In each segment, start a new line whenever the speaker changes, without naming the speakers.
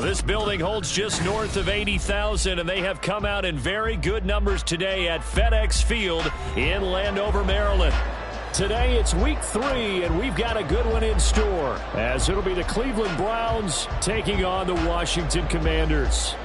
This building holds just north of 80,000, and they have come out in very good numbers today at FedEx Field in Landover, Maryland. Today it's week 3, and we've got a good one in store, as it'll be the Cleveland Browns taking on the Washington Commanders.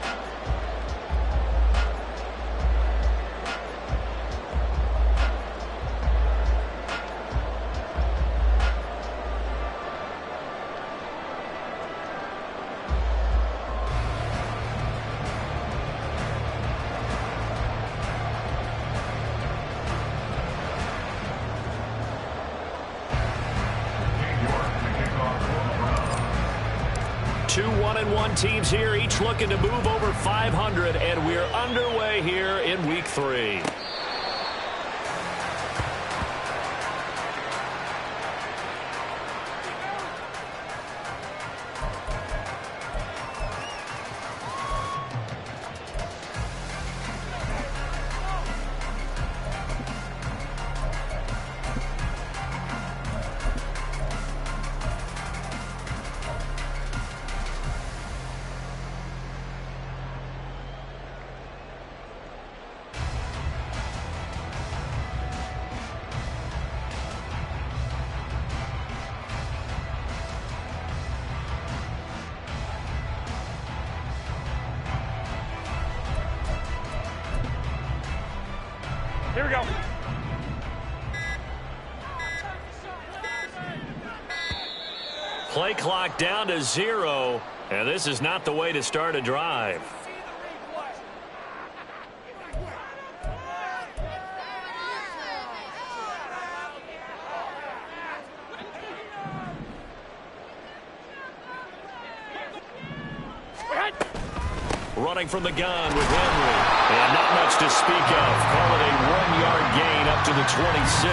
Two 1-1 teams here, each looking to move over 500, and we're underway here in week 3.
Here we go.
Play clock down to 0, and this is not the way to start a drive. Running from the gun with Henry. And not much to speak of. Call it a 1-yard gain up to the 26.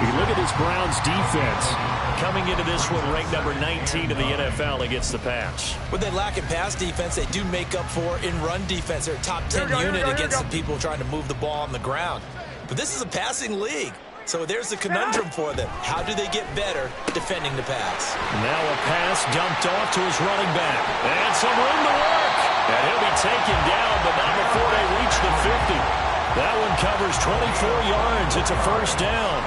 You look at this Browns defense. Coming into this one, ranked number 19 in the NFL against the pass.
What they lack in pass defense, they do make up for in run defense. They're a top 10 unit against the people trying to move the ball on the ground. But this is a passing league. So there's the conundrum for them. How do they get better defending the pass?
Now a pass dumped off to his running back. And some room to work. And he'll be taken down, but not before they reach the 50. That one covers 24 yards. It's a first down.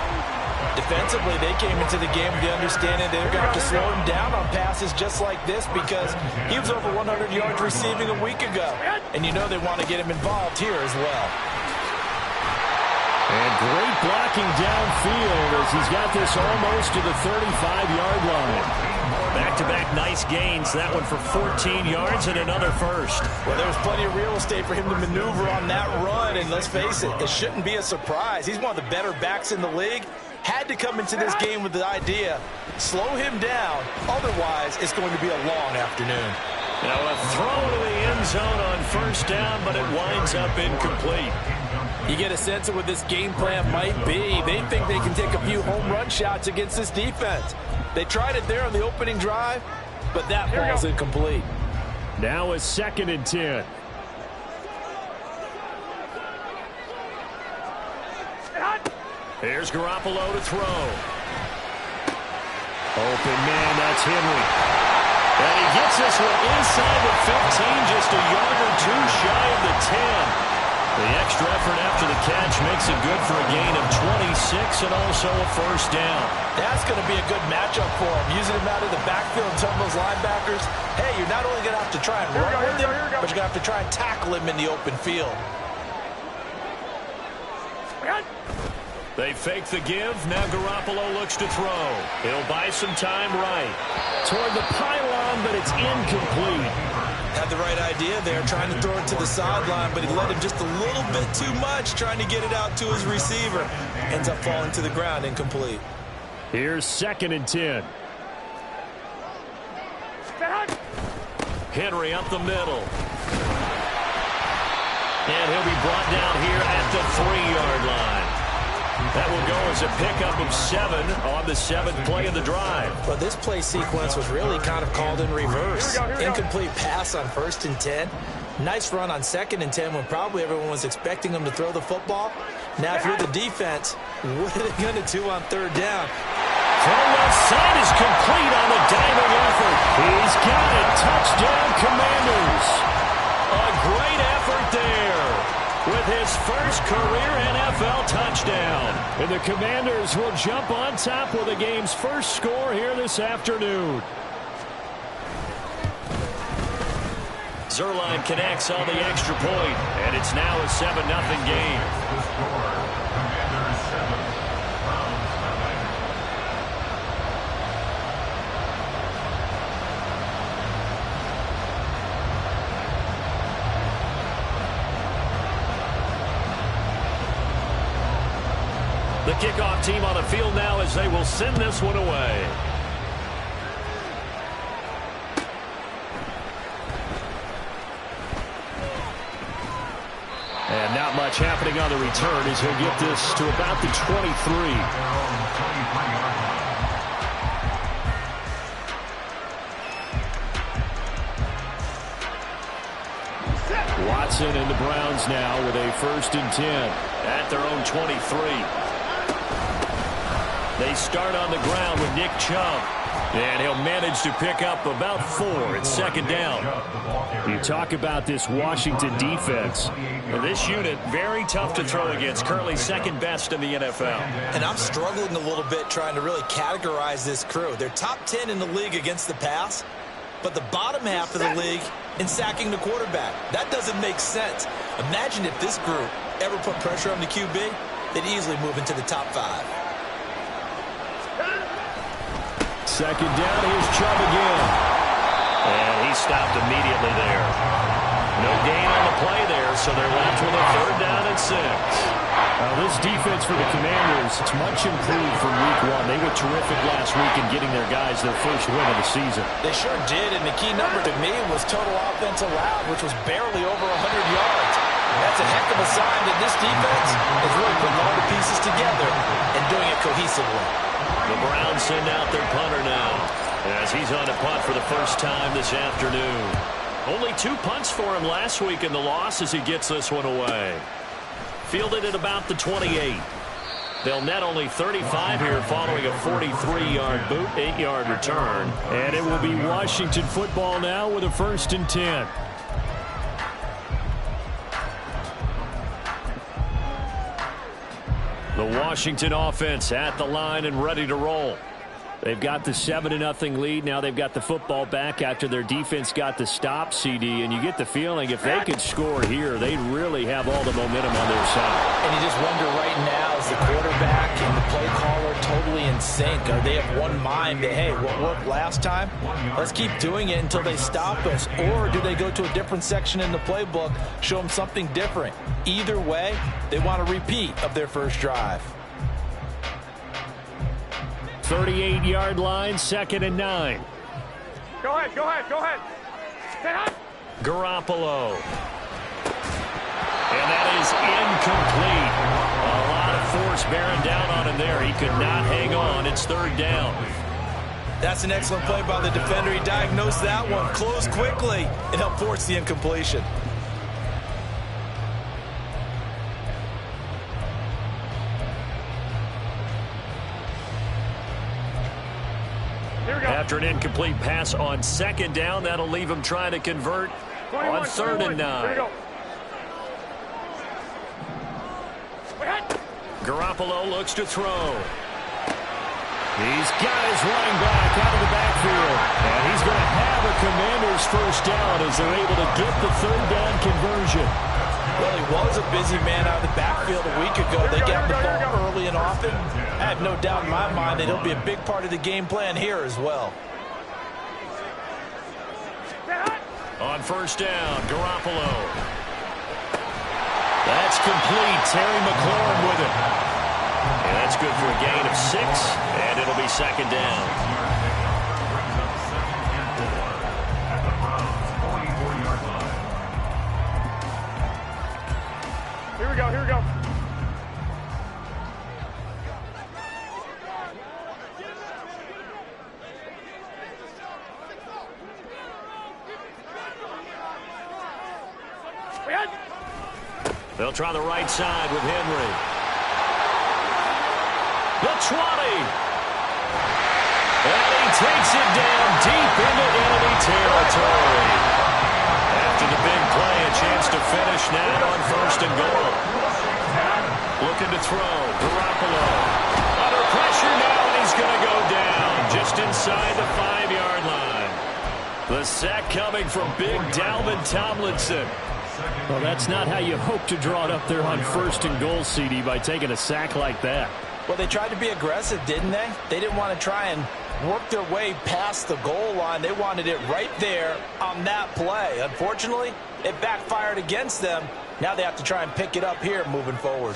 Defensively, they came into the game with the understanding they're going to have to slow him down on passes just like this because he was over 100 yards receiving a week ago. And you know they want to get him involved here as well.
And great blocking downfield as he's got this almost to the 35-yard line. Back-to-back nice gains. That one for 14 yards and another first.
Well, there's plenty of real estate for him to maneuver on that run. And let's face it, it shouldn't be a surprise. He's one of the better backs in the league. Had to come into this game with the idea, slow him down. Otherwise, it's going to be a long afternoon.
Now a throw to the end zone on first down, but it winds up incomplete.
You get a sense of what this game plan might be. They think they can take a few home run shots against this defense. They tried it there on the opening drive, but that ball's incomplete.
Now a 2nd and 10. Here's Garoppolo to throw. Open man, that's Henry. And he gets this one inside the 15, just a yard or two shy of the 10. The extra effort after the catch makes it good for a gain of 26 and also a first down.
That's going to be a good matchup for him. Using him out of the backfield and some of those linebackers. Hey, you're not only going to have to try and run with him, but you're going to have to try and tackle him in the open field.
They fake the give. Now Garoppolo looks to throw. He'll buy some time right. Toward the pylon, but it's incomplete.
Had the right idea there, trying to throw it to the sideline, but he let him just a little bit too much, trying to get it out to his receiver. Ends up falling to the ground, incomplete.
Here's 2nd and 10. Henry up the middle. And he'll be brought down here at the 3-yard line. That will go as a pickup of 7 on the 7th play of the drive.
But this play sequence was really kind of called in reverse. Incomplete pass on 1st and 10. Nice run on 2nd and 10 when probably everyone was expecting him to throw the football. Now, if you're the defense, what are they going to do on 3rd down?
From left side is complete on the diving effort. He's got it. Touchdown, Commanders. A great effort there with his first career NFL touchdown. And the Commanders will jump on top with the game's first score here this afternoon. Zuerlein connects on the extra point, and it's now a 7-0 game. The kickoff team on the field now as they will send this one away. And not much happening on the return as he'll get this to about the 23. Watson and the Browns now with a 1st and 10 at their own 23. They start on the ground with Nick Chubb. And he'll manage to pick up about 4. It's 2nd down. You talk about this Washington defense. Well, this unit, very tough to throw against. Currently 2nd best in the NFL.
And I'm struggling a little bit trying to really categorize this crew. They're top 10 in the league against the pass, but the bottom half of the league in sacking the quarterback. That doesn't make sense. Imagine if this group ever put pressure on the QB, they'd easily move into the top 5.
2nd down, here's Chubb again. And he stopped immediately there. No gain on the play there, so they're left with a 3rd down and 6. This defense for the Commanders, it's much improved from week 1. They were terrific last week in getting their guys their first win of the season.
They sure did, and the key number to me was total offense allowed, which was barely over 100 yards. That's a heck of a sign that this defense is really putting all the pieces together and doing it cohesively.
The Browns send out their punter now as he's on a punt for the first time this afternoon. Only 2 punts for him last week in the loss as he gets this one away. Fielded at about the 28. They'll net only 35 here following a 43-yard boot, 8-yard return. And it will be Washington football now with a 1st and 10. The Washington offense at the line and ready to roll. They've got the 7-0 lead. Now they've got the football back after their defense got the stop, CD. And you get the feeling if they could score here, they'd really have all the momentum on their side.
And you just wonder right now, is the quarterback and the play caller totally in sync? Are they of one mind that, hey, what worked last time? Let's keep doing it until they stop us. Or do they go to a different section in the playbook, show them something different? Either way, they want a repeat of their first drive.
38-yard line, 2nd and 9.
Go ahead, go ahead, go ahead. Stay hot.
Garoppolo. And that is incomplete. A lot of force bearing down on him there. He could not hang on. It's 3rd down.
That's an excellent play by the defender. He diagnosed that one, closed quickly, and helped force the incompletion.
After an incomplete pass on 2nd down, that'll leave him trying to convert on 3rd and 9. Garoppolo looks to throw. He's got his running back out of the backfield. And he's going to have a Commanders 1st down as they're able to get the 3rd down conversion.
Well, he was a busy man out of the backfield a week ago. They got the ball early and often. I have no doubt in my mind that he'll be a big part of the game plan here as well.
On 1st down, Garoppolo. That's complete. Terry McLaurin with it. And that's good for a gain of 6, and it'll be 2nd down.
Here we go, here we go.
They'll try the right side with Henry. The 20. And he takes it down deep into enemy territory. After the big play, a chance to finish now on 1st and goal. Looking to throw. Garoppolo. Under pressure now, and he's going to go down just inside the 5-yard line. The sack coming from big Dalvin Tomlinson.
Well, that's not how you hope to draw it up there on 1st and goal, CD, by taking a sack like that.
Well, they tried to be aggressive, didn't they? They didn't want to try and work their way past the goal line. They wanted it right there on that play. Unfortunately, it backfired against them. Now they have to try and pick it up here moving forward.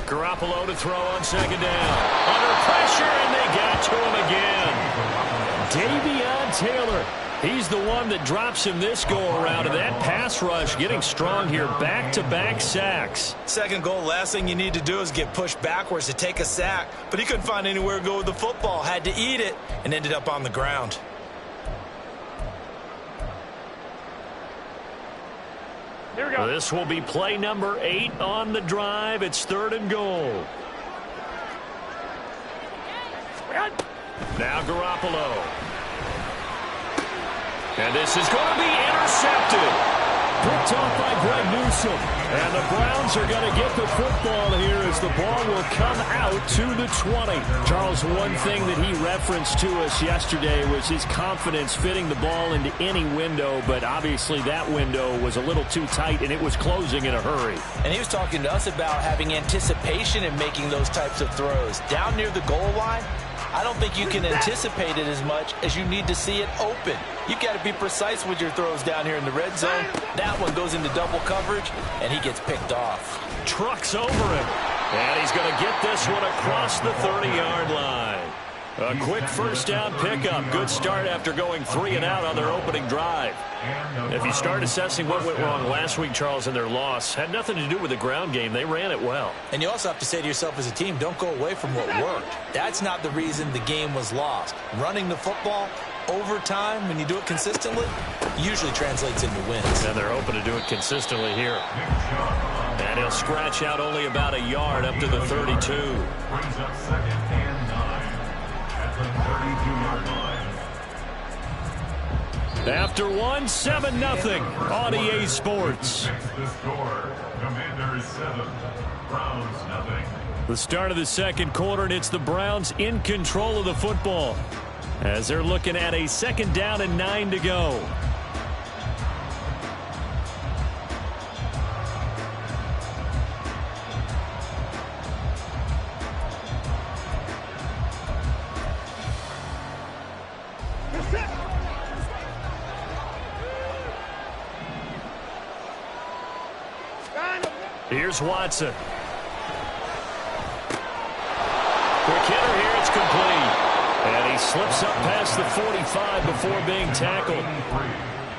Garoppolo to throw on 2nd down. Under pressure, and they got to him again. Davion Taylor. He's the one that drops him this go-around, and that pass rush getting strong here. Back-to-back sacks.
2nd goal, last thing you need to do is get pushed backwards to take a sack. But he couldn't find anywhere to go with the football. Had to eat it and ended up on the ground.
Here we go.
This will be play number 8 on the drive. It's 3rd and goal. Now Garoppolo. And this is going to be intercepted. Picked off by Greg Newsome. And the Browns are going to get the football here as the ball will come out to the 20. Charles, one thing that he referenced to us yesterday was his confidence fitting the ball into any window, but obviously that window was a little too tight, and it was closing in a hurry.
And he was talking to us about having anticipation in making those types of throws. Down near the goal line, I don't think you can anticipate it as much as you need to see it open. You've got to be precise with your throws down here in the red zone. That one goes into double coverage, and he gets picked off.
Trucks over him. And he's going to get this one across the 30-yard line. A quick 1st down pickup. Good start after going 3 and out on their opening drive. If you start assessing what went wrong last week, Charles, in their loss, had nothing to do with the ground game. They ran it well.
And you also have to say to yourself as a team, don't go away from what worked. That's not the reason the game was lost. Running the football over time, when you do it consistently, usually translates into wins.
And they're hoping to do it consistently here. And he'll scratch out only about a yard up to the 32.
Brings up 2nd and 9 at the 32-yard line.
After 1, 7-0 on EA Sports.
The score, Commanders 7, Browns 0.
The start of the 2nd quarter, and it's the Browns in control of the football as they're looking at a 2nd down and 9 to go. Here's Watson. Quick hitter here, it's complete. And he slips up past the 45 before being tackled.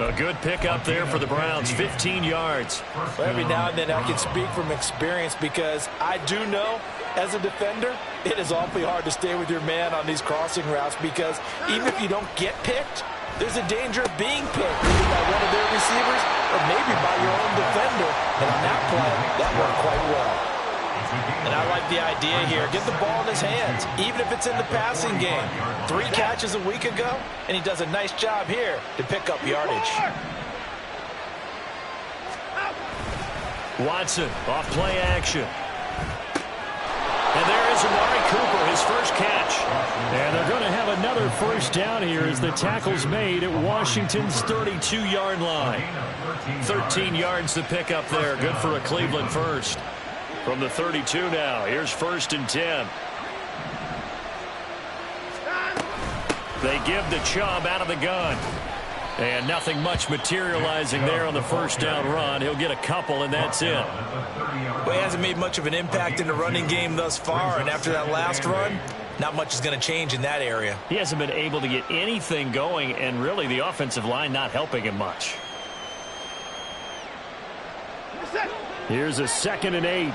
A good pickup there for the Browns, 15 yards.
Well, every now and then I can speak from experience because I do know as a defender, it is awfully hard to stay with your man on these crossing routes because even if you don't get picked, there's a danger of being picked either by one of their receivers or maybe by your own defender. And on that play, that worked quite well. And I like the idea here. Get the ball in his hands, even if it's in the passing game. 3 catches a week ago, and he does a nice job here to pick up yardage.
Watson off play action. And there is Amari Cooper, his first catch. And they're going to have another 1st down here as the tackle's made at Washington's 32-yard line. 13 yards to pick up there. Good for a Cleveland first. From the 32 now, here's 1st and 10. They give to Chubb out of the gun. And nothing much materializing there on the 1st down run. He'll get a couple, and that's it.
Well, he hasn't made much of an impact in the running game thus far, and after that last run, not much is going to change in that area.
He hasn't been able to get anything going, and really the offensive line not helping him much. Here's a 2nd and 8.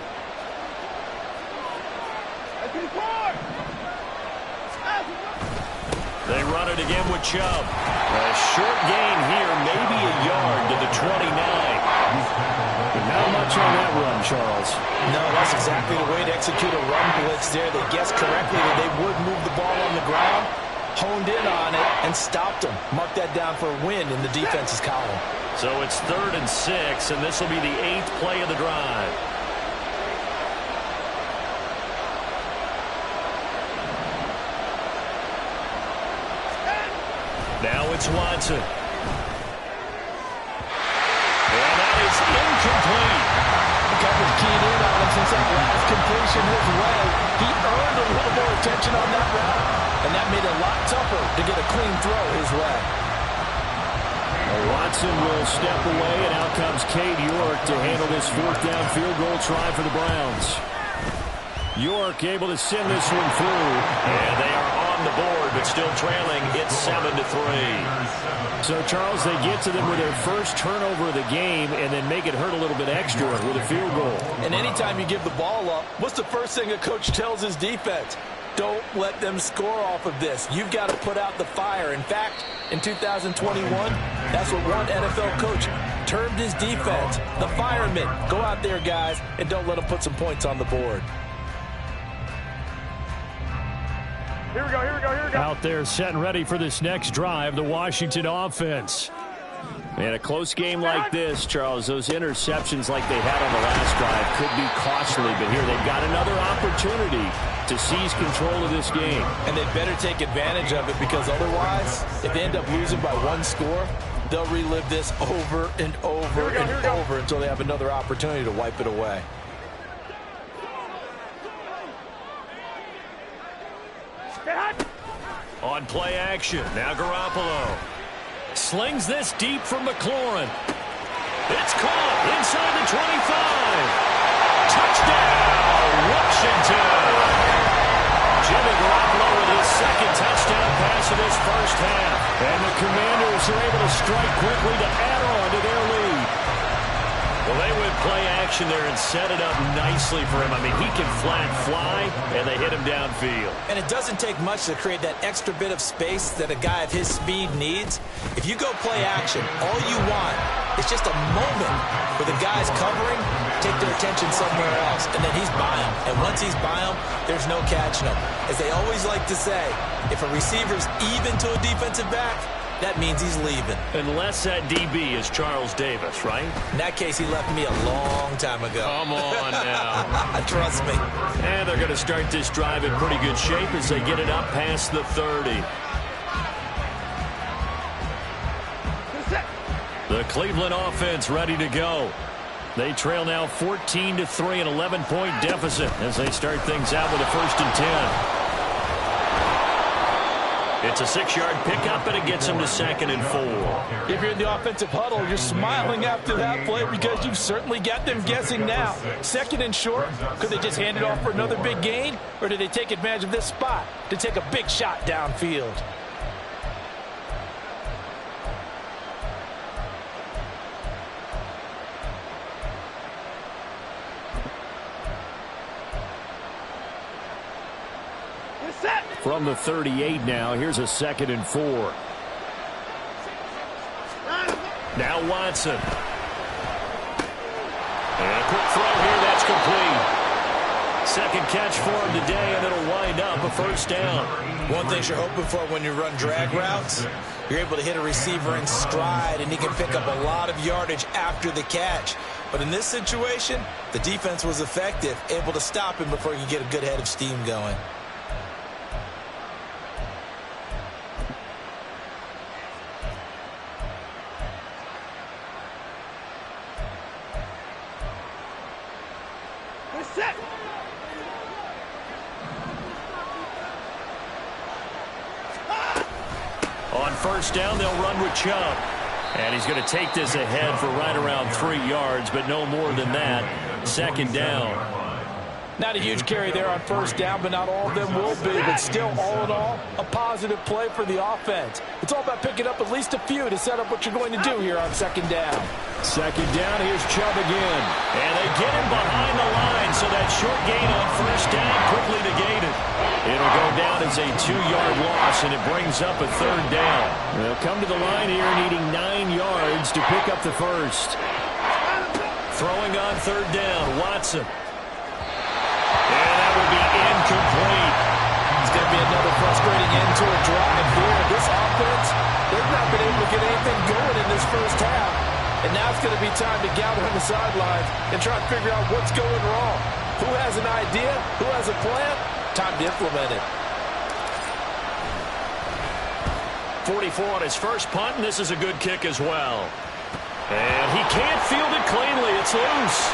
They run it again with Chubb. A short gain here, maybe a yard to the 29. And not much
much on that run, Charles.
No, that's exactly the way to execute a run blitz there. They guessed correctly that they would move the ball on the ground, honed in on it, and stopped them. Mark that down for a win in the defense's column.
So it's 3rd and 6, and this will be the 8th play of the drive. Now it's Watson. And that is incomplete.
The coverage keyed in on him since that last completion his way. He earned a little more attention on that route, and that made it a lot tougher to get a clean throw his way.
Watson will step away, and out comes Cade York to handle this 4th down field goal try for the Browns. York able to send this one through.
And they are on the board, but still trailing. It's 7-3.
So, Charles, they get to them with their first turnover of the game and then make it hurt a little bit extra with a field goal.
And anytime you give the ball up, what's the first thing a coach tells his defense? Don't let them score off of this. You've got to put out the fire. In fact, in 2021, that's what one NFL coach termed his defense. The firemen. Go out there, guys, and don't let them put some points on the board.
Here we go, here we go, here we go.
Out there set and ready for this next drive, the Washington offense.
In a close game like this, Charles, those interceptions like they had on the last drive could be costly. But here they've got another opportunity to seize control of this game.
And they better take advantage of it, because otherwise, if they end up losing by 1 score, they'll relive this over and over and over until they have another opportunity to wipe it away.
On play action, now Garoppolo. Slings this deep from McLaurin. It's caught inside the 25. Touchdown, Washington. Jimmy Garoppolo with his 2nd touchdown pass of his first half. And the Commanders are able to strike quickly to add on to their lead. Well, they went play action there and set it up nicely for him. I mean, he can flat fly, and they hit him downfield.
And it doesn't take much to create that extra bit of space that a guy of his speed needs. If you go play action, all you want is just a moment where the guy's covering, take their attention somewhere else, and then he's by him. And once he's by him, there's no catching him. As they always like to say, if a receiver's even to a defensive back, that means he's leaving.
Unless that DB is Charles Davis, right?
In that case, he left me a long time ago.
Come on now.
Trust me.
And they're going to start this drive in pretty good shape as they get it up past the 30. The Cleveland offense ready to go. They trail now 14-3, an 11-point deficit as they start things out with a 1st and 10. It's a 6-yard pickup, and it gets them to 2nd and 4.
If you're in the offensive huddle, you're smiling after that play because you've certainly got them guessing now. 2nd and short, could they just hand it off for another big gain? Or did they take advantage of this spot to take a big shot downfield?
From the 38 now, here's a 2nd and 4.
Now Watson. And a quick throw here, that's complete. 2nd catch for him today, and it'll wind up a 1st down.
One thing you're hoping for when you run drag routes, you're able to hit a receiver in stride, and he can pick up a lot of yardage after the catch. But in this situation, the defense was effective, able to stop him before he could get a good head of steam going.
On 1st down, they'll run with Chubb. And he's going to take this ahead for right around 3 yards, but no more than that. 2nd down.
Not a huge carry there on 1st down, but not all of them will be. But still, all in all, a positive play for the offense. It's all about picking up at least a few to set up what you're going to do here on 2nd down.
2nd down, here's Chubb again.
And they get him behind the line, so that short gain on 1st down quickly negated. It'll go down as a 2-yard loss, and it brings up a 3rd down.
They'll come to the line here needing 9 yards to pick up the 1st.
Throwing on third down, Watson. And that will be incomplete.
It's going to be another frustrating end to a drive here. This offense, they've not been able to get anything going in this first half. And now it's going to be time to gather on the sidelines and try to figure out what's going wrong. Who has an idea? Who has a plan? Time to implement it.
44 on his first punt, and this is a good kick as well. And he can't field it cleanly. It's loose.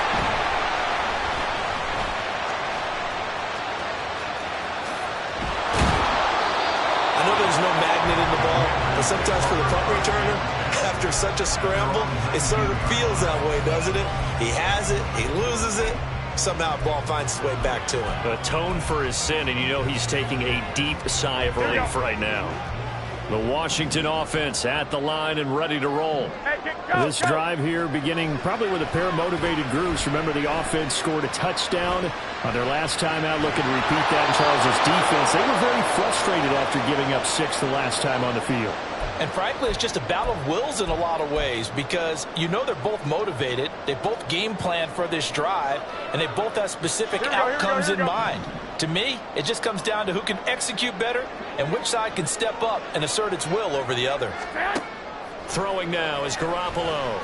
I know there's no magnet in the ball, but sometimes for the punt returner, after such a scramble, it sort of feels that way, doesn't it? He has it, he loses it, somehow the ball finds its way back to him.
Atone for his sin, and you know he's taking a deep sigh of relief right now. The Washington offense at the line and ready to roll.
This drive here beginning probably with a pair of motivated groups. Remember, the offense scored a touchdown on their last time out, looking to repeat that in Charles' defense. They were very frustrated after giving up 6 the last time on the field.
And frankly, it's just a battle of wills in a lot of ways because you know they're both motivated, they both game plan for this drive, and they both have specific outcomes in mind. To me, it just comes down to who can execute better and which side can step up and assert its will over the other.
Throwing now is Garoppolo.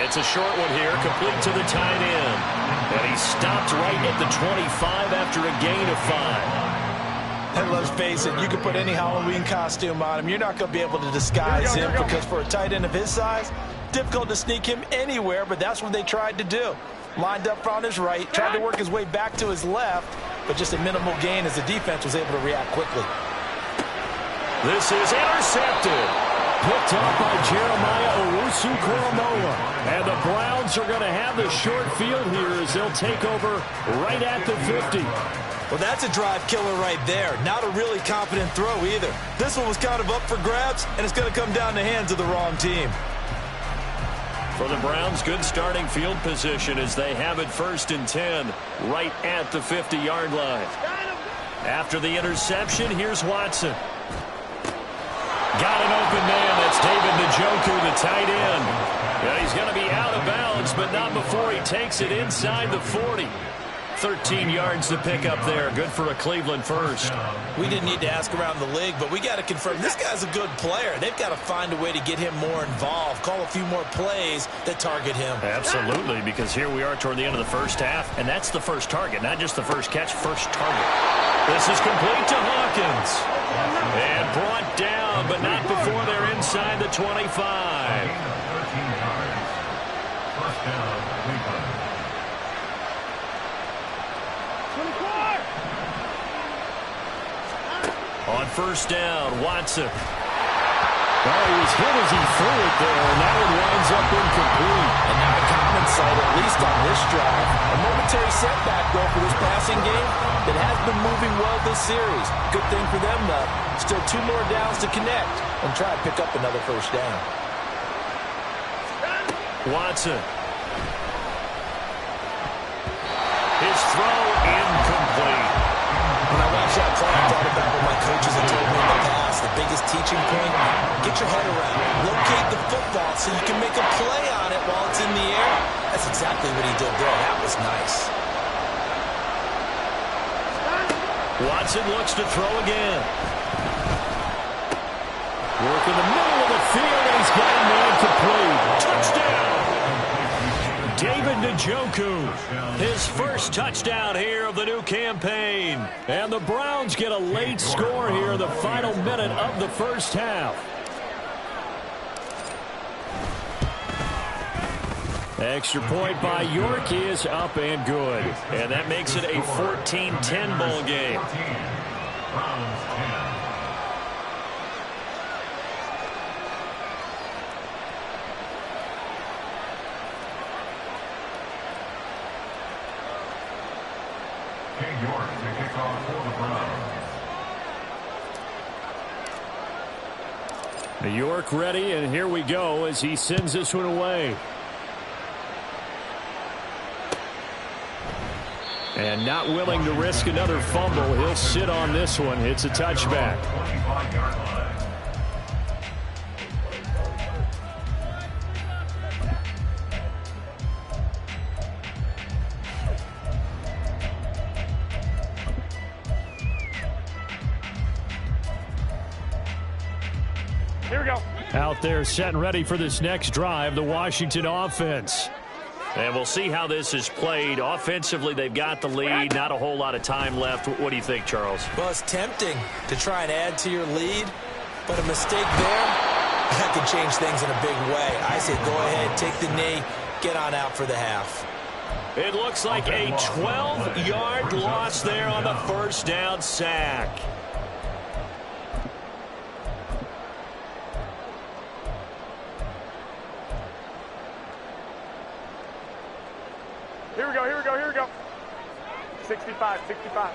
It's a short one here, complete to the tight end. And he stopped right at the 25 after a gain of 5.
And let's face it, you can put any Halloween costume on him. You're not going to be able to disguise him because for a tight end of his size, difficult to sneak him anywhere, but that's what they tried to do. Lined up on his right, tried to work his way back to his left, but just a minimal gain as the defense was able to react quickly.
This is intercepted.
Picked up by Jeremiah Owusu-Koramoah. And the Browns are going to have the short field here as they'll take over right at the 50.
Well, that's a drive killer right there. Not a really confident throw either. This one was kind of up for grabs, and it's going to come down the hands of the wrong team.
For the Browns, good starting field position as they have it 1st and 10 right at the 50-yard line. After the interception, here's Watson. Got an open man. That's David Njoku, the tight end. Yeah, he's going to be out of bounds, but not before he takes it inside the 40. 13 yards to pick up there. Good for a Cleveland first.
We didn't need to ask around the league, but we got to confirm this guy's a good player. They've got to find a way to get him more involved, call a few more plays that target him.
Absolutely, because here we are toward the end of the first half, and that's the first target, not just the first catch, first target. This is complete to Hawkins. And brought down, but not before they're inside the 25.
13 yards. First down, Cleveland.
On first down, Watson.
Well, he was hit as he threw it there, and that one winds up incomplete.
And now a common sight, at least on this drive. A momentary setback, though, for this passing game that has been moving well this series. Good thing for them, though. Still 2 more downs to connect and try to pick up another first down.
Watson. His throw incomplete.
When I watched that play, I thought about what my coaches have told me in the past. The biggest teaching point, get your head around. Locate the football so you can make a play on it while it's in the air. That's exactly what he did there. That was nice.
Watson looks to throw again. Work in the middle of the field, and he's got a man complete. Touchdown! David Njoku, his first touchdown here of the new campaign.
And the Browns get a late score here in the final minute of the first half. Extra point by York is up and good.
And that makes it a 14-10 ball game.
14. Browns 10. King York to kick off for the Browns.
York ready, and here we go as he sends this one away. And not willing to risk another fumble, he'll sit on this one. It's a touchback.
25-yard line.
Here we go.
Out there set and ready for this next drive, the Washington offense.
And we'll see how this is played. Offensively, they've got the lead. Not a whole lot of time left. What do you think, Charles?
Well, it's tempting to try and add to your lead, but a mistake there, that could change things in a big way. I say go ahead, take the knee, get on out for the half.
It looks like a 12-yard loss there on the first down sack.
Here we go, here we go, here we go. 65, 65.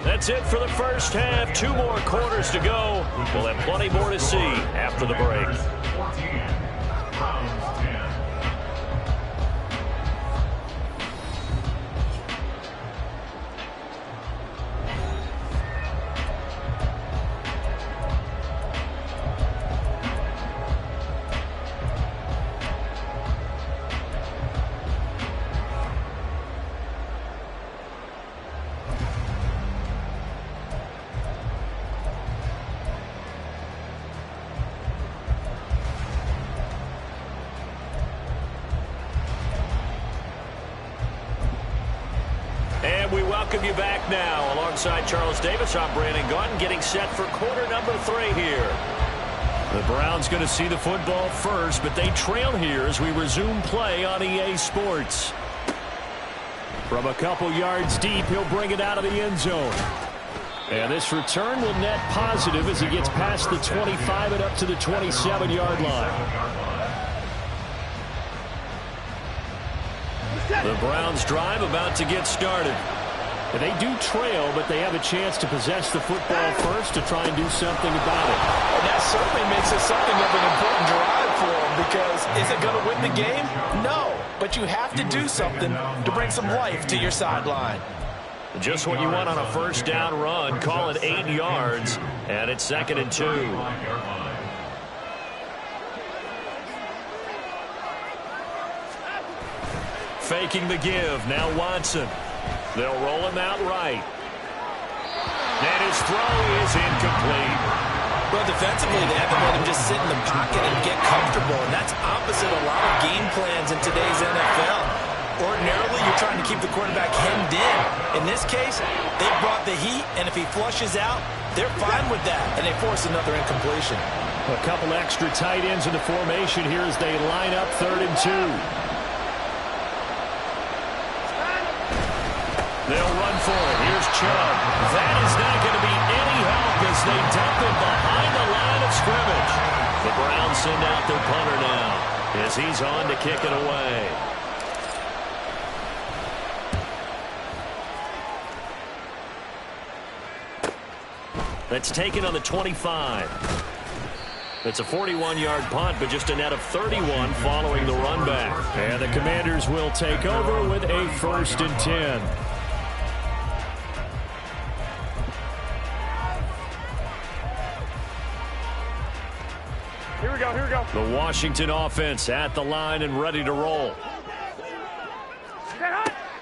That's it for the first half. 2 more quarters to go. We'll have plenty more to see after the break.
14, Browns 10.
We welcome you back now. Alongside Charles Davis, I'm Brandon Gaudin, getting set for quarter number 3 here.
The Browns going to see the football first, but they trail here as we resume play on EA Sports. From a couple yards deep, he'll bring it out of the end zone. And this return will net positive as he gets past the 25 and up to the 27-yard line. The Browns drive about to get started. They do trail, but they have a chance to possess the football first to try and do something about it.
And that certainly makes it something of an important drive for them, because is it going to win the game? No, but you have to do something to bring some life to your sideline.
Just what you want on a first down run. Call it 8 yards, and it's 2nd and 2. Faking the give. Now Watson. They'll roll him out right. And his throw is incomplete.
Well, defensively, they haven't let him just sit in the pocket and get comfortable, and that's opposite a lot of game plans in today's NFL. Ordinarily, you're trying to keep the quarterback hemmed in. In this case, they brought the heat, and if he flushes out, they're fine with that, and they force another incompletion.
A couple extra tight ends in the formation here as they line up 3rd and 2.
They'll run for it. Here's Chubb. That is not going to be any help as they dump him behind the line of scrimmage. The Browns send out their punter now as he's on to kick it away. That's taken on the 25. It's a 41-yard punt, but just a net of 31 following the run back.
And the Commanders will take over with a 1st and 10.
Here we go, here we go.
The Washington offense at the line and ready to roll.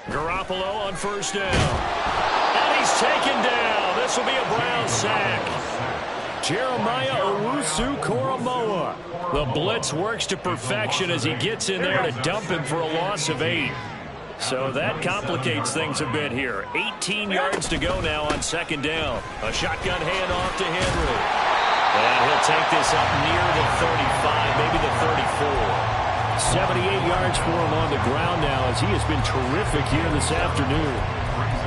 Garoppolo on first down. And he's taken down. This will be a Brown sack.
Jeremiah Owusu-Koramoah.
The blitz works to perfection as he gets in there to dump him for a loss of 8. So that complicates things a bit here. 18 yards to go now on 2nd down. A shotgun handoff to Henry. And he'll take this up near the 35, maybe the 34.
78 yards for him on the ground now as he has been terrific here this afternoon.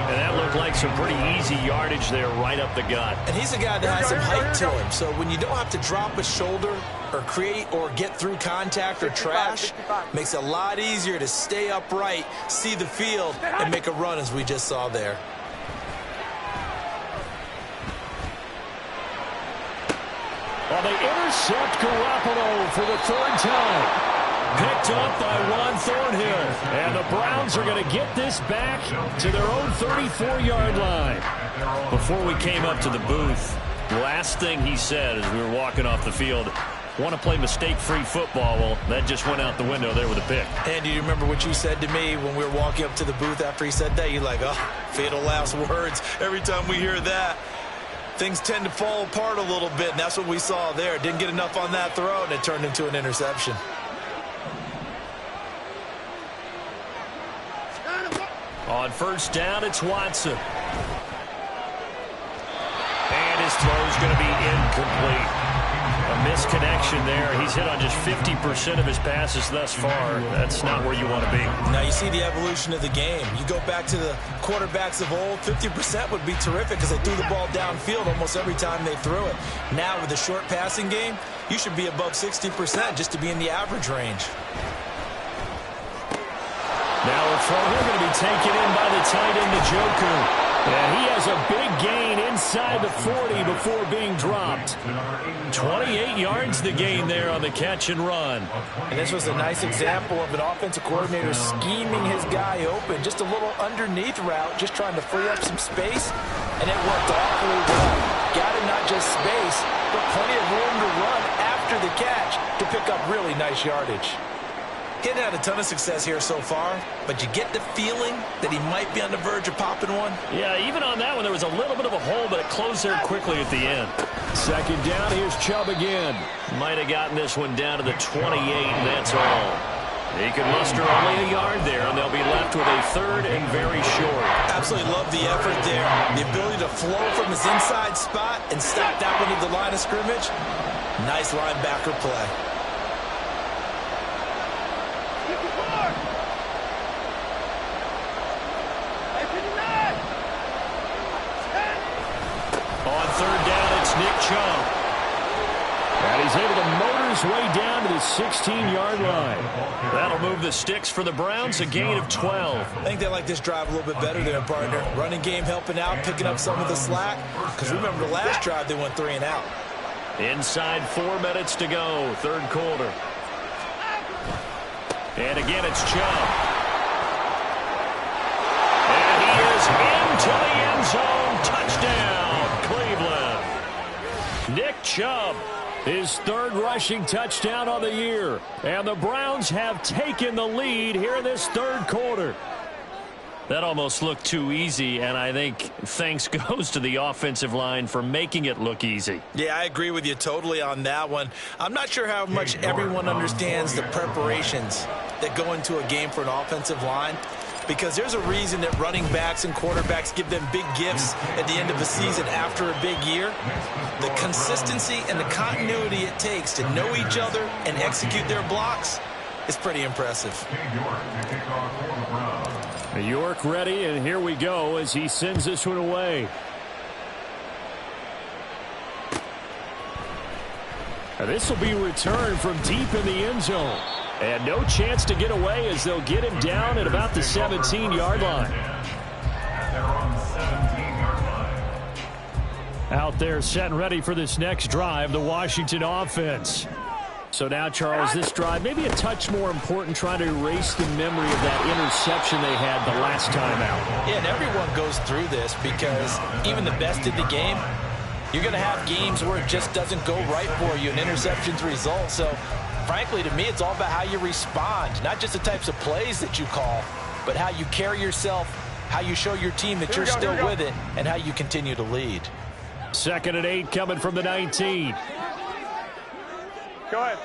And that looked like some pretty easy yardage there right up the gut.
And he's a guy that has some height to him, so when you don't have to drop a shoulder or create or get through contact or trash, makes it a lot easier to stay upright, see the field, and make a run as we just saw there.
Well, they intercept Garoppolo for the 3rd time. Picked up by Juan Thornhill. And the Browns are going to get this back to their own 34-yard line.
Before we came up to the booth, the last thing he said as we were walking off the field, want to play mistake-free football. Well, that just went out the window there with a pick.
And do you remember what you said to me when we were walking up to the booth after he said that? You're like, oh, fatal last words every time we hear that. Things tend to fall apart a little bit, and that's what we saw there. Didn't get enough on that throw, and it turned into an interception.
On first down, it's Watson. And his throw's going to be incomplete. A misconnection there. He's hit on just 50% of his passes thus far. That's not where you want to be.
Now you see the evolution of the game. You go back to the quarterbacks of old, 50% would be terrific because they threw the ball downfield almost every time they threw it. Now with the short passing game, you should be above 60% just to be in the average range.
Now a throw here going to be taken in by the tight end, Njoku. And he has a big gain inside the 40 before being dropped. 28 yards the gain there on the catch and run.
And this was a nice example of an offensive coordinator scheming his guy open. Just a little underneath route, just trying to free up some space. And it worked awfully well. Got him not just space, but plenty of room to run after the catch to pick up really nice yardage. Getting had a ton of success here so far, but you get the feeling that he might be on the verge of popping one.
Yeah, even on that one, there was a little bit of a hole, but it closed there quickly at the end.
Second down, here's Chubb again.
Might have gotten this one down to the 28, and that's all. He could muster only a yard there, and they'll be left with a third and very short.
Absolutely love the effort there. The ability to flow from his inside spot and stop that one at the line of scrimmage. Nice linebacker play.
Nick Chubb.
And he's able to motor his way down to the 16-yard line.
That'll move the sticks for the Browns, a gain of 12.
I think they like this drive a little bit better there, partner. Running game helping out, picking up some of the slack. Because remember, the last drive they went 3 and out.
Inside 4 minutes to go, third quarter. And again, it's Chubb. And he is into the end zone. Touchdown, Cleveland.
Nick Chubb, his third rushing touchdown on the year. And the Browns have taken the lead here in this third quarter.
That almost looked too easy, and I think thanks goes to the offensive line for making it look easy.
Yeah, I agree with you totally on that one. I'm not sure how much everyone understands the preparations that go into a game for an offensive line. Because there's a reason that running backs and quarterbacks give them big gifts at the end of the season after a big year. The consistency and the continuity it takes to know each other and execute their blocks is pretty impressive.
York ready, and here we go as he sends this one away. And this will be returned from deep in the end zone. And no chance to get away as they'll get him down at about the 17-yard line. Out there set and ready for this next drive, the Washington offense. So now, Charles, this drive maybe a touch more important, trying to erase the memory of that interception they had the last time out.
Yeah, and everyone goes through this because even the best in the game, you're going to have games where it just doesn't go right for you, and interceptions result. So frankly, to me, it's all about how you respond, not just the types of plays that you call, but how you carry yourself, how you show your team that you're still with it, and how you continue to lead.
2nd and 8 coming from the 19.
Go ahead.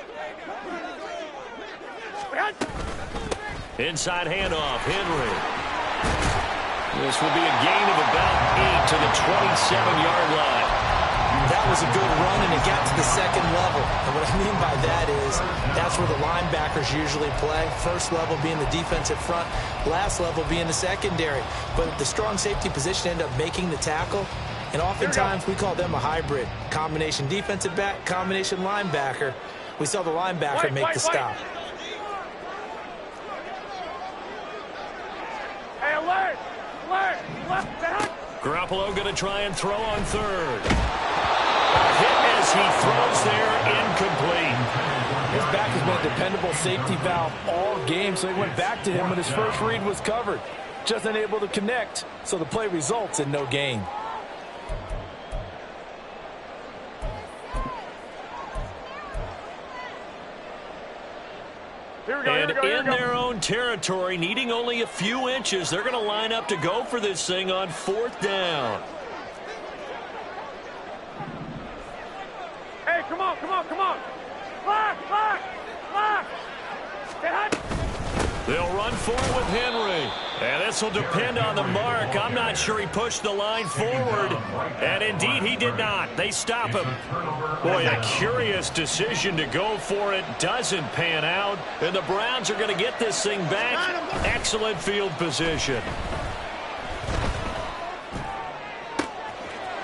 Inside handoff, Henry. This will be a gain of about 8 to the 27-yard line.
That was a good run, and it got to the second level. And what I mean by that is that's where the linebackers usually play. First level being the defensive front, last level being the secondary. But the strong safety position ended up making the tackle. And oftentimes we call them a hybrid. Combination defensive back, combination linebacker. We saw the linebacker make the stop.
Hey, alert! Alert! Left behind!
Garoppolo going to try and throw on third. Hit as he throws there, incomplete.
His back has been a dependable safety valve all game, so he went back to him when his first read was covered. Just unable to connect, so the play results in no gain.
And in their own territory, needing only a few inches, they're going to line up to go for this thing on 4th down. They'll run for it with Henry. And this will depend on the mark. I'm not sure he pushed the line forward. And indeed, he did not. They stop him. Boy, a curious decision to go for it. Doesn't pan out. And the Browns are going to get this thing back. Excellent field position.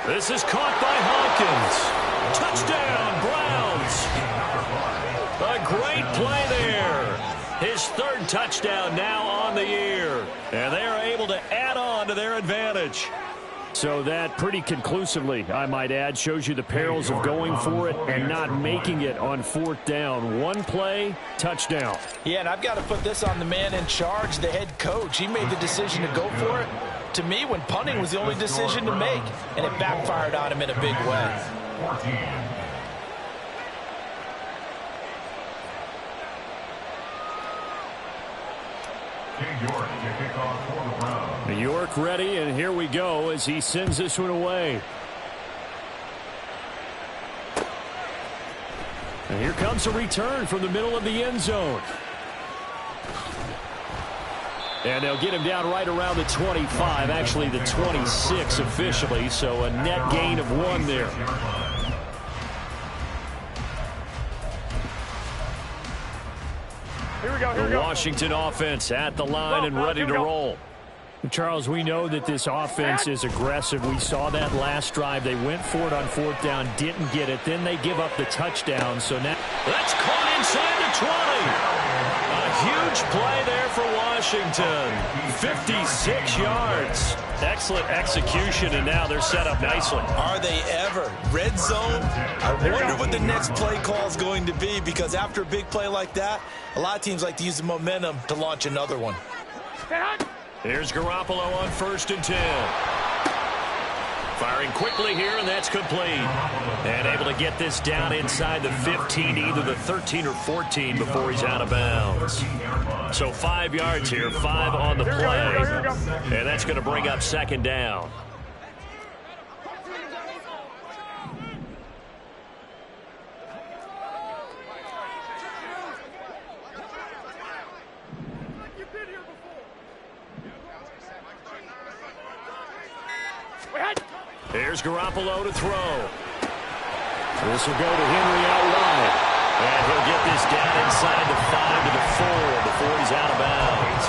This is caught by Hawkins. Touchdown, Browns. A great play there. His third touchdown now on the year. And they are able to add on to their advantage.
So that pretty conclusively, I might add, shows you the perils of going for it and not making it on fourth down. One play, touchdown.
Yeah, and I've got to put this on the man in charge, the head coach. He made the decision to go for it. To me, when punting was the only decision to make, and it backfired on him in a big way.
14. New York to kick off for the Browns.
New York ready, and here we go as he sends this one away. And here comes a return from the middle of the end zone. And they'll get him down right around the 25, actually the 26 officially, so a net gain of 1 there.
Here we go, here we
The
go.
Washington offense at the line and ready to roll.
Charles, we know that this offense is aggressive. We saw that last drive. They went for it on fourth down, didn't get it. Then they give up the touchdown. So now
That's caught inside the 20. A huge play there for Washington. 56 yards. Excellent execution, and now they're set up nicely.
Are they ever? Red zone? I wonder what the next play call is going to be, because after a big play like that, a lot of teams like to use the momentum to launch another one.
Here's Garoppolo on 1st and 10. Firing quickly here, and that's complete. And able to get this down inside the 15, either the 13 or 14 before he's out of bounds. So 5 yards here, 5 on the play.
Here we go.
And that's going to bring up 2nd down. Here's Garoppolo to throw.
this will go to Henry out wide.
And he'll get this down inside the 5 to the 4 before he's out of bounds.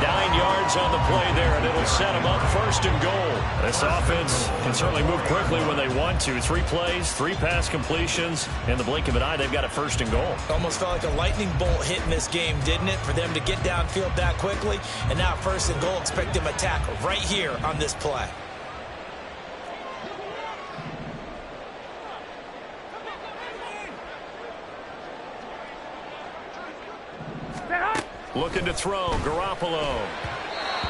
9 yards on the play there, and it'll set him up 1st and goal. This offense can certainly move quickly when they want to. 3 plays, 3 pass completions. In the blink of an eye, they've got a 1st and goal.
Almost felt like a lightning bolt hit in this game, didn't it? For them to get downfield that quickly. And now 1st and goal, expect them to tackle right here on this play.
Looking to throw, Garoppolo.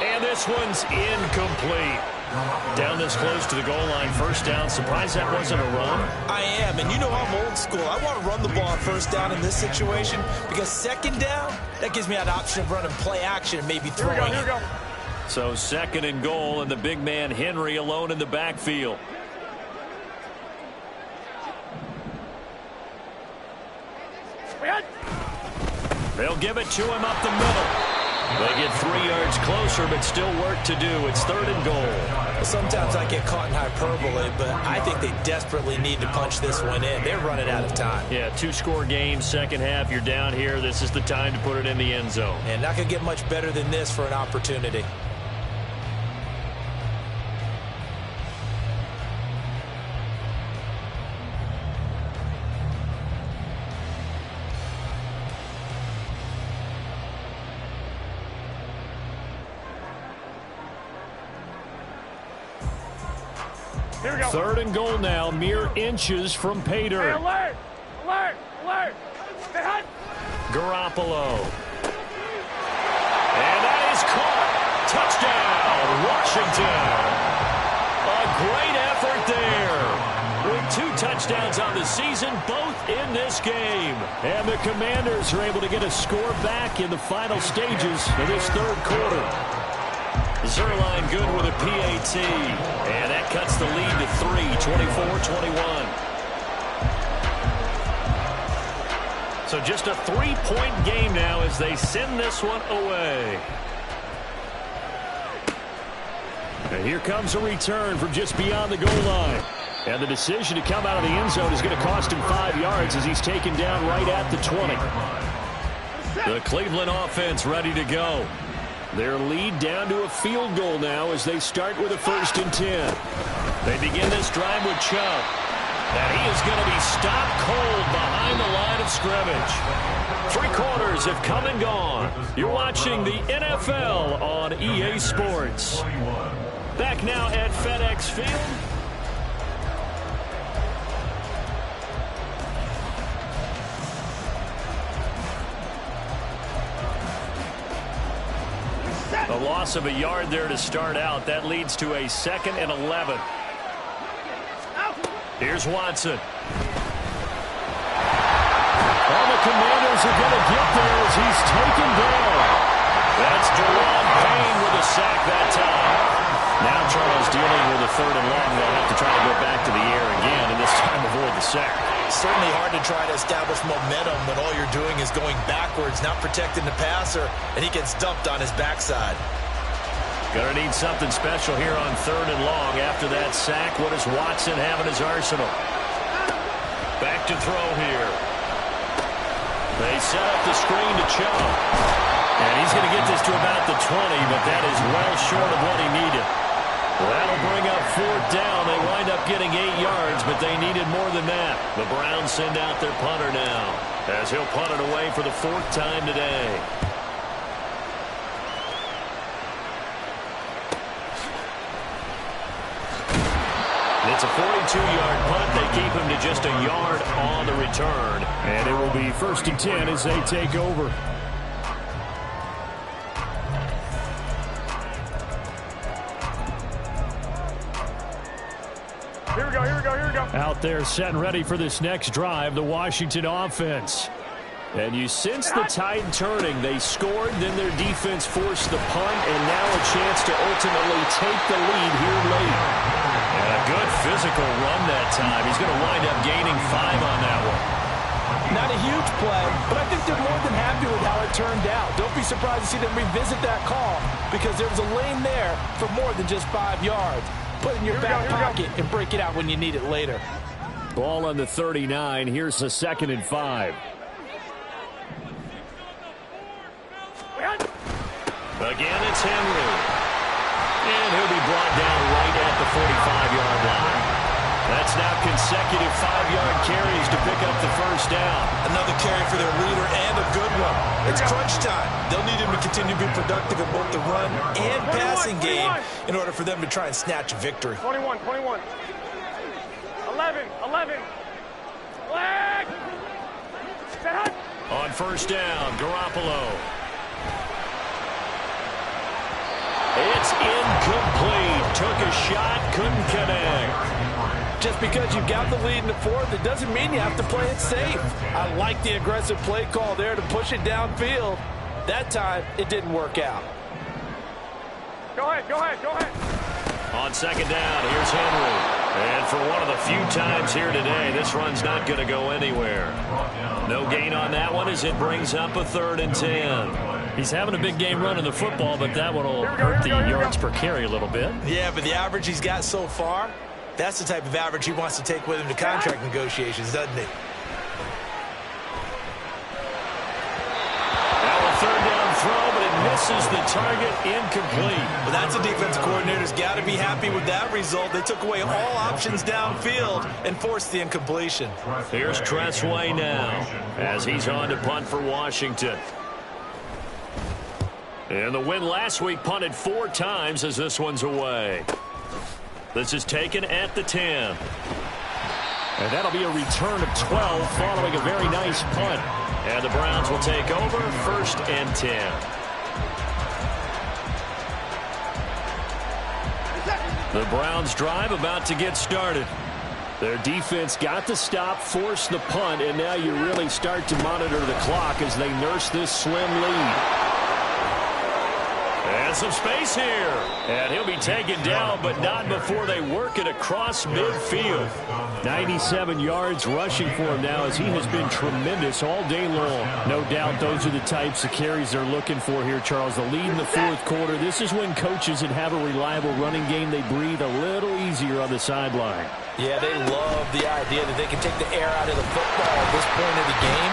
And this one's incomplete. Down this close to the goal line, 1st down. Surprised that wasn't a run?
I am, and you know I'm old school. I want to run the ball on 1st down in this situation, because 2nd down, that gives me an option of running play action and maybe throwing
Here we go.
So 2nd and goal, and the big man Henry alone in the backfield. They'll give it to him up the middle. They get 3 yards closer, but still work to do. It's 3rd and goal.
Sometimes I get caught in hyperbole, but I think they desperately need to punch this one in. They're running out of time.
Yeah, 2-score game, 2nd half. You're down here. This is the time to put it in the end zone.
And not going to get much better than this for an opportunity.
Here we go.
3rd and goal now, mere inches from pay
Hey,
dirt.
alert! Alert! Alert! Hey, hut!
Garoppolo. And that is caught. Touchdown, Washington. A great effort there. With 2 touchdowns on the season, both in this game.
And the Commanders are able to get a score back in the final stages of this 3rd quarter.
Zuerlein good with a PAT. And that cuts the lead to 3, 24-21. So just a 3-point game now as they send this one away. And here comes a return from just beyond the goal line. And the decision to come out of the end zone is going to cost him 5 yards as he's taken down right at the 20. The Cleveland offense ready to go. Their lead down to a field goal now as they start with a 1st and 10. They begin this drive with Chubb. And he is going to be stopped cold behind the line of scrimmage. 3 quarters have come and gone. You're watching the NFL on EA Sports. Back now at FedEx Field. A loss of a yard there to start out. That leads to a 2nd and 11. Here's Watson. All the Commanders are going to get there as he's taken down. That's Jerome Payne with a sack that time. Now Charles dealing with a 3rd and long. They'll have to try to go back to the air again, and this time avoid the sack.
Certainly hard to try to establish momentum when all you're doing is going backwards, not protecting the passer, and he gets dumped on his backside.
Gonna need something special here on 3rd and long. After that sack, what does Watson have in his arsenal? Back to throw here. They set up the screen to Chubb. And he's going to get this to about the 20, but that is well short of what he needed. That'll bring up 4th down. They wind up getting 8 yards, but they needed more than that. The Browns send out their punter now, as he'll punt it away for the 4th time today. It's a 42-yard punt. They keep him to just a yard on the return.
And it will be 1st and 10 as they take over.
Here we go, here we go, here we go.
Out there set and ready for this next drive, the Washington offense. And you sense the tide turning. They scored, then their defense forced the punt, and now a chance to ultimately take the lead here late.
And a good physical run that time. He's going to wind up gaining 5 on that one.
Not a huge play, but I think they're more than happy with how it turned out. Don't be surprised to see them revisit that call because there was a lane there for more than just 5 yards. Put it in your back pocket and break it out when you need it later.
Ball on the 39. Here's a 2nd and 5.
Again, it's Henry. And he'll be brought down right at the 45-yard line. That's now consecutive 5-yard carries to pick up the 1st down.
Another carry for their leader and a good one. It's crunch time. They'll need him to continue to be productive in both the run and passing game in order for them to try and snatch a victory.
21, 21. 11, 11. Flag!
On 1st down, Garoppolo. It's incomplete. Took a shot, couldn't connect.
Just because you've got the lead in the 4th, it doesn't mean you have to play it safe. I like the aggressive play call there to push it downfield. That time, it didn't work out.
Go ahead, go ahead, go ahead.
On 2nd down, here's Henry. And for one of the few times here today, this run's not going to go anywhere. No gain on that one as it brings up a 3rd and 10.
He's having a big game running the football, but that one will hurt the yards per carry a little bit.
Yeah, but the average he's got so far, that's the type of average he wants to take with him to contract negotiations, doesn't he?
Now a 3rd down throw, but it misses the target, incomplete.
Well, that's a defense coordinator's got to be happy with that result. They took away all options downfield and forced the incompletion.
Here's Tressway now as he's on to punt for Washington. And the win last week punted 4 times as this one's away. This is taken at the 10.
And that'll be a return of 12 following a very nice punt.
And the Browns will take over 1st and 10. The Browns drive about to get started.
Their defense got the stop, forced the punt, and now you really start to monitor the clock as they nurse this slim lead.
And some space here. And he'll be taken down, but not before they work it across midfield.
97 yards rushing for him now, as he has been tremendous all day long. No doubt those are the types of carries they're looking for here, Charles. The lead in the fourth quarter. This is when coaches that have a reliable running game, they breathe a little easier on the sideline.
Yeah, they love the idea that they can take the air out of the football at this point of the game.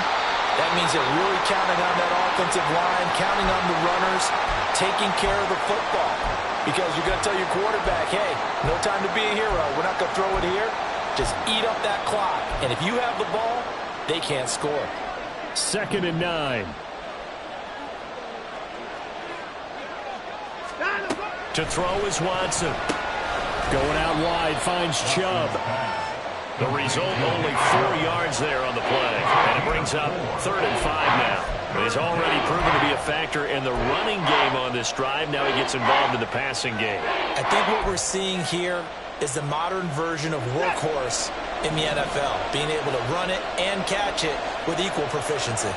That means they're really counting on that offensive line, counting on the runners, taking care of the football. Because you're going to tell your quarterback, hey, no time to be a hero. We're not going to throw it here. Just eat up that clock. And if you have the ball, they can't score.
2nd and 9.
To throw is Watson.
Going out wide, finds Chubb.
The result, only 4 yards there on the play. And it brings up 3rd and 5 now. He's already proven to be a factor in the running game on this drive. Now he gets involved in the passing game.
I think what we're seeing here is the modern version of workhorse in the NFL, being able to run it and catch it with equal proficiency.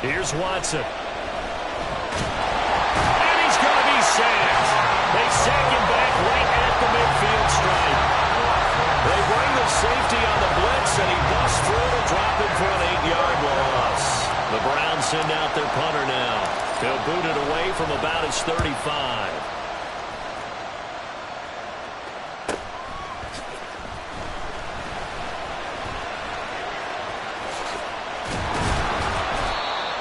Here's Watson. And he's going to be sacked. They sack him back right at the midfield stripe. They bring the safety on the blitz, and he busts through to drop him for an 8-yard loss. The Browns send out their punter now. He'll boot it away from about his 35.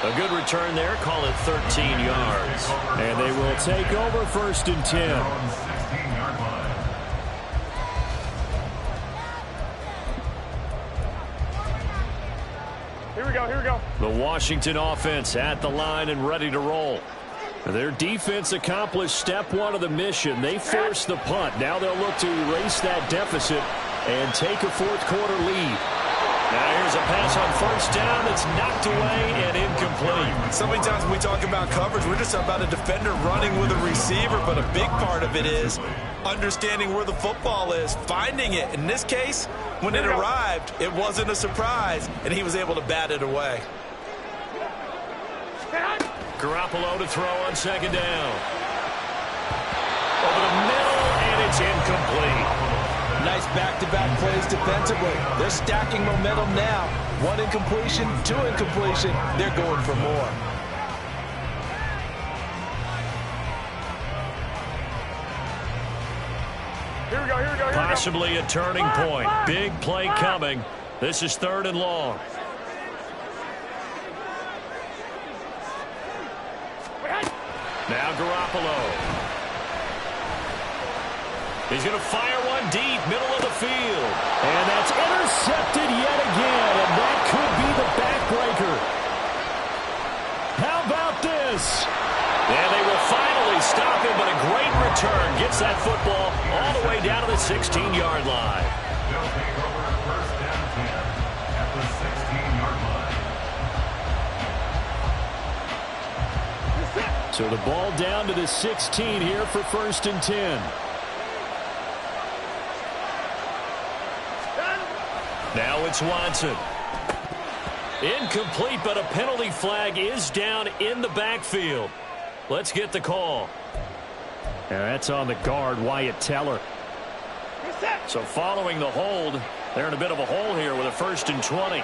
A good return there, call it 13 yards.
And they will take over 1st and 10.
Here we go, here we go.
The Washington offense at the line and ready to roll. Their defense accomplished step 1 of the mission. They forced the punt. Now they'll look to erase that deficit and take a fourth quarter lead. Now here's a pass on 1st down that's knocked away and incomplete.
So many times when we talk about coverage, we're just about a defender running with a receiver, but a big part of it is understanding where the football is, finding it. In this case, when it arrived, it wasn't a surprise, and he was able to bat it away.
Garoppolo to throw on 2nd down. Over the middle, and it's incomplete.
Nice back-to-back plays defensively. They're stacking momentum now. 1 incompletion, 2 incompletion. They're going for more.
Here we go, here we go, here we go.
Possibly a turning point. Big play coming. This is 3rd and long. Now Garoppolo. He's going to fire one deep, middle of the field.
And that's intercepted yet again, and that could be the backbreaker. How about this?
And they will finally stop him, but a great return gets that football all the way down to the 16-yard line.
They'll take over 1st and 10 at the 16-yard line.
So the ball down to the 16 here for 1st and 10.
Now it's Watson. Incomplete, but a penalty flag is down in the backfield. Let's get the call.
And that's on the guard, Wyatt Teller.
So following the hold, they're in a bit of a hole here with a 1st and 20.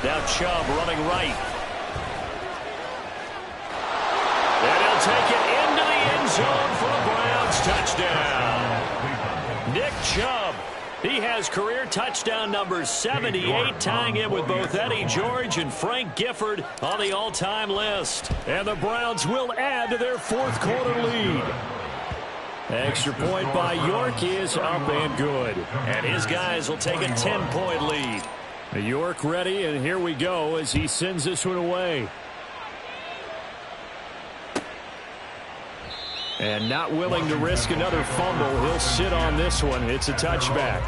Now Chubb running right. And he'll take it into the end zone for a Browns touchdown. Nick Chubb, he has career touchdown number 78, tying in with both Eddie George and Frank Gifford on the all-time list.
And the Browns will add to their fourth quarter lead. Extra point by York is up and good.
And his guys will take a 10-point lead.
York ready, and here we go as he sends this one away. And not willing to risk another fumble, he'll sit on this one. It's a touchback.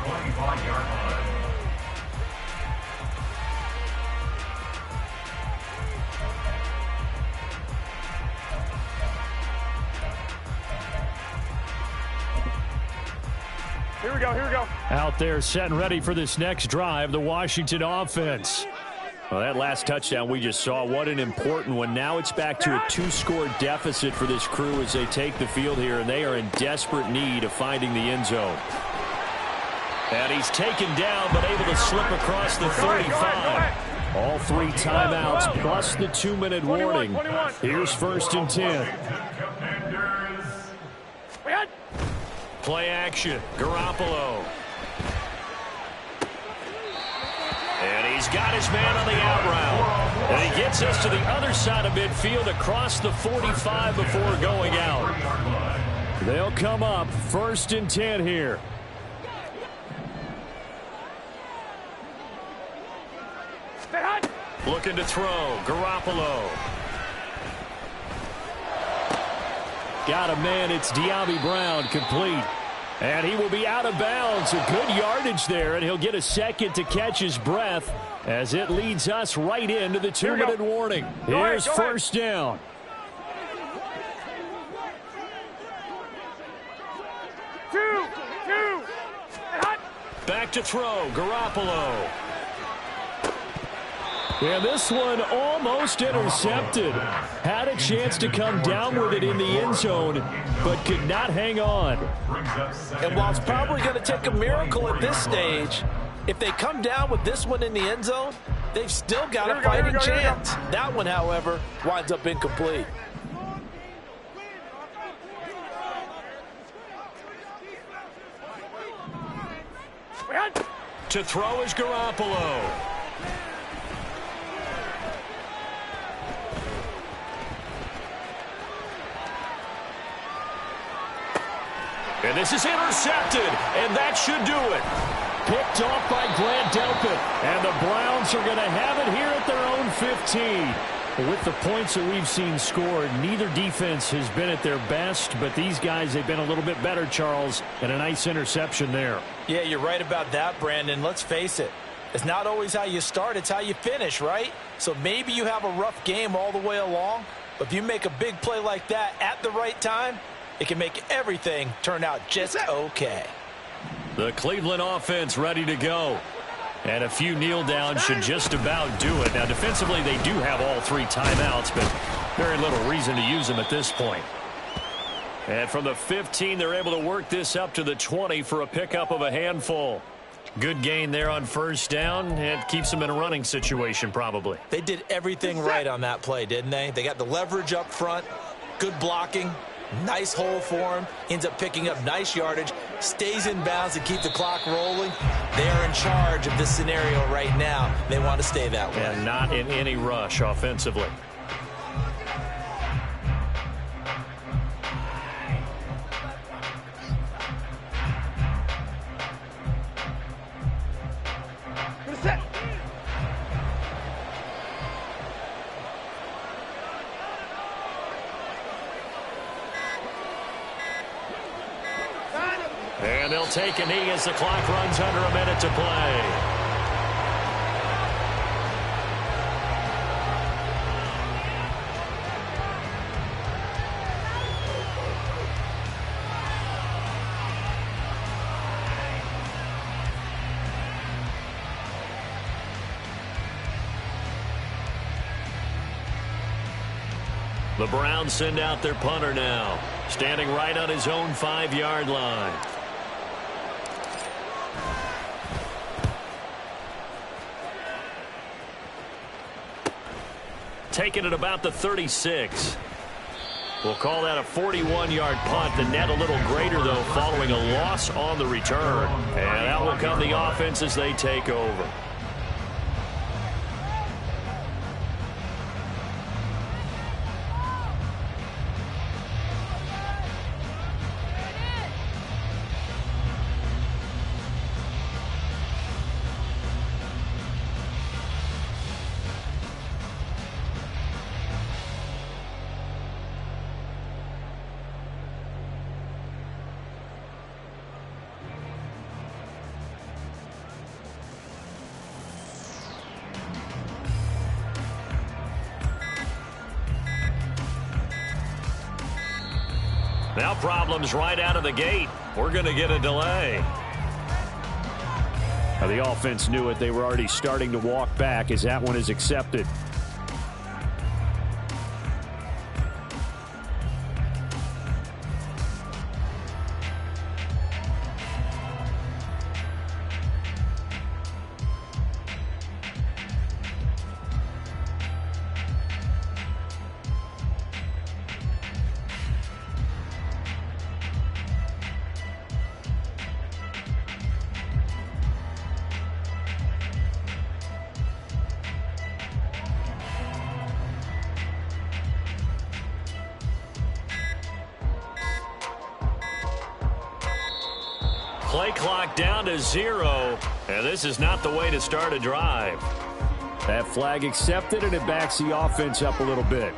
Here we go, here we go.
Out there set and ready for this next drive, the Washington offense. Well, that last touchdown we just saw, what an important one. Now it's back to a 2-score deficit for this crew as they take the field here, and they are in desperate need of finding the end zone. And he's taken down, but able to slip across the 35. All 3 timeouts plus the 2-minute warning. Here's 1st and 10. Play action. Garoppolo. And he's got his man on the out route. And he gets us to the other side of midfield across the 45 before going out. They'll come up 1st and 10 here. Looking to throw. Garoppolo. Got a man. It's De'Ami Brown, complete. And he will be out of bounds. A good yardage there, and he'll get a second to catch his breath as it leads us right into the 2-minute warning. Here's 1st down. Back to throw. Garoppolo. And this one almost intercepted. Had a chance to come down with it in the end zone, but could not hang on.
And while it's probably going to take a miracle at this stage, if they come down with this one in the end zone, they've still got a fighting chance. That one, however, winds up incomplete.
To throw is Garoppolo. And this is intercepted, and that should do it. Picked off by Grant Delpit, and the Browns are going to have it here at their own 15.
With the points that we've seen scored, neither defense has been at their best, but these guys, they've been a little bit better, Charles, and a nice interception there.
Yeah, you're right about that, Brandon. Let's face it. It's not always how you start, it's how you finish, right? So maybe you have a rough game all the way along, but if you make a big play like that at the right time, it can make everything turn out just okay.
The Cleveland offense ready to go. And a few kneel downs should just about do it. Now, defensively, they do have all 3 timeouts, but very little reason to use them at this point. And from the 15, they're able to work this up to the 20 for a pickup of a handful. Good gain there on 1st down. It keeps them in a running situation, probably.
They did everything right on that play, didn't they? They got the leverage up front, good blocking, nice hole for him, ends up picking up nice yardage, stays in bounds to keep the clock rolling. They are in charge of this scenario right now. They want to stay that way.
And not in any rush offensively. And they'll take a knee as the clock runs under a minute to play. The Browns send out their punter now, standing right on his own 5-yard line. Taking it about the 36. We'll call that a 41-yard punt. The net a little greater, though, following a loss on the return. And out will come the offense as they take over. Now problems right out of the gate. We're going to get a delay.
The offense knew it. They were already starting to walk back as that one is accepted.
Play clock down to 0, and this is not the way to start a drive.
That flag accepted, and it backs the offense up a little bit.